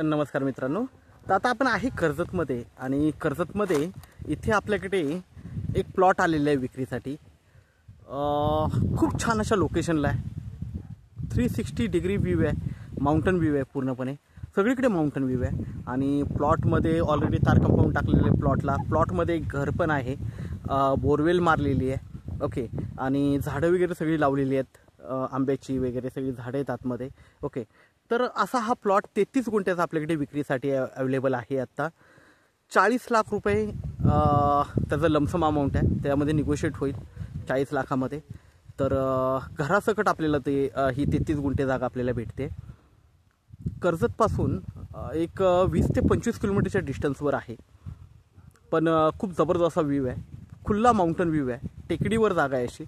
नमस्कार मित्रांनो, तर आता आपण आहे कर्जतमध्ये आणि कर्जतमध्ये इथे आपल्याकडे एक प्लॉट आलेला आहे विक्रीसाठी। खूप छान अशा लोकेशनला आहे। 360 डिग्री व्ह्यू आहे, माउंटन व्ह्यू आहे, पूर्णपणे सगळीकडे माउंटन व्ह्यू आहे। आणि प्लॉटमध्ये ऑलरेडी तार कंपाऊंड टाकलेले आहे। प्लॉटमध्ये एक घर पण आहे, बोरवेल मारलेली आहे। ओके, आणि झाडं वगैरे सगळी लावलेली आहेत, आंब्याची वगैरे सगळी झाडं आहेत आतमध्ये। ओके, तर असा हा प्लॉट 33 गुंठ्याचा आपल्याकडे विक्रीसाठी अवेलेबल आहे। आता 40 लाख रुपये त्याचं लमसम अमाऊंट आहे, त्यामध्ये निगोशिएट होईल 40 लाखामध्ये। तर घरासकट आपल्याला ते ही 33 गुंठे जागा आपल्याला भेटते। कर्जतपासून एक 20 ते 25 किलोमीटरच्या डिस्टन्सवर आहे, पण खूप जबरदस्त व्ह्यू आहे, खुल्ला माउंटन व्ह्यू आहे, टेकडीवर जागा आहे अशी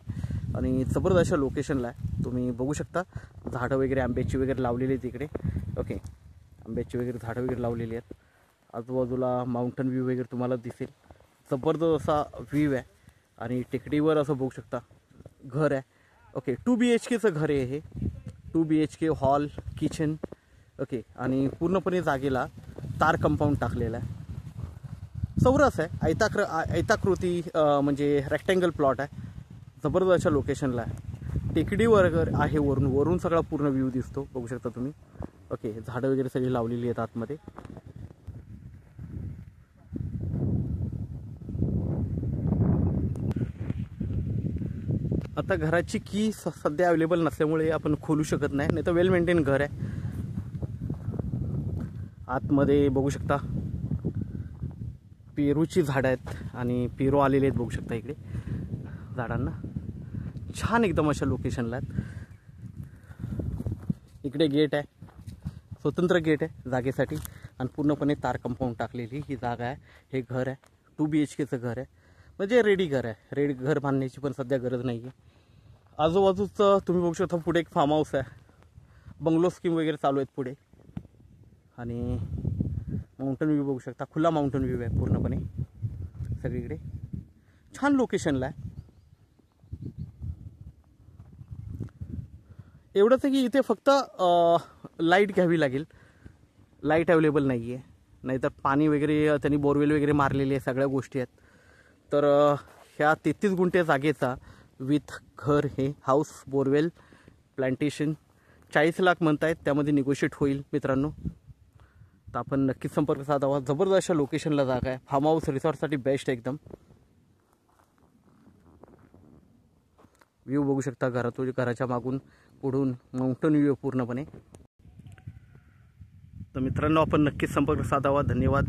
आणि जबरदस्त अशा लोकेशनला आहे। तुम्ही बघू शकता झाडं वगैरे आंब्याची वगैरे लावलेली आहेत इकडे। ओके, आंब्याची वगैरे झाडं वगैरे लावलेली आहेत, आजूबाजूला माउंटन व्ह्यू वगैरे तुम्हाला दिसेल। जबरदस्त असा व्ह्यू आहे आणि टेकडीवर असं बघू शकता घर आहे। ओके, 2 BHKचं घर आहे हे, 2 BHK हॉल किचन। ओके, आणि पूर्णपणे जागेला तार कंपाऊंड टाकलेला आहे, चौरस आहे, आयताकृती म्हणजे रेक्टँगल प्लॉट आहे, जबरदस्त अशा लोकेशनला आहे। टेकडीवर आहे, वरून सगळा पूर्ण व्ह्यू दिसतो, बघू शकता तुम्ही। ओके, झाडं वगैरे सगळी लावलेली आहेत आतमध्ये। आता घराची की सध्या अवेलेबल नसल्यामुळे आपण खोलू शकत नाही तर वेल मेंटेन घर आहे। आतमध्ये बघू शकता पेरूची झाडं आहेत आणि पेरू आलेले आहेत, बघू शकता इकडे झाडांना, छान एकदम अशा लोकेशनला आहेत। इकडे गेट आहे, स्वतंत्र गेट आहे जागेसाठी आणि पूर्णपणे तार कंपाऊंड टाकलेली ही जागा आहे। हे घर आहे, 2 BHKचं घर आहे, म्हणजे रेडी घर आहे। रेडी घर बांधण्याची पण सध्या गरज नाही आहे। आजूबाजूचं तुम्ही बघू शकता, पुढे एक फार्म हाऊस आहे, बंगलो स्कीम वगैरे चालू आहेत पुढे, आणि माउंटन व्ह्यू बघू शकता, खुला माउंटन व्ह्यू आहे पूर्णपणे सगळीकडे, छान लोकेशनला आहे। एवढंच आहे की इथे फक्त लाईट घ्यावी लागेल, लाईट अवेलेबल नाही आहे, नाहीतर पाणी वगैरे त्यांनी बोरवेल वगैरे मारलेले आहे, सगळ्या गोष्टी आहेत। तर ह्या 33 गुंठे जागेचा विथ घर, हे हाऊस, बोरवेल, प्लांटेशन 40 लाख म्हणतायत, त्यामध्ये निगोशिएट होईल मित्रांनो। तर आपण नक्कीच संपर्क साधावा, जबरदस्त अशा लोकेशनला जागा आहे, फार्म हाऊस रिसॉर्टसाठी बेस्ट एकदम। व्ह्यू बघू शकता घराच्या मागून पुढून माउंटन व्ह्यू पूर्णपणे। तर मित्रांनो, आपण नक्कीच संपर्क साधावा। धन्यवाद।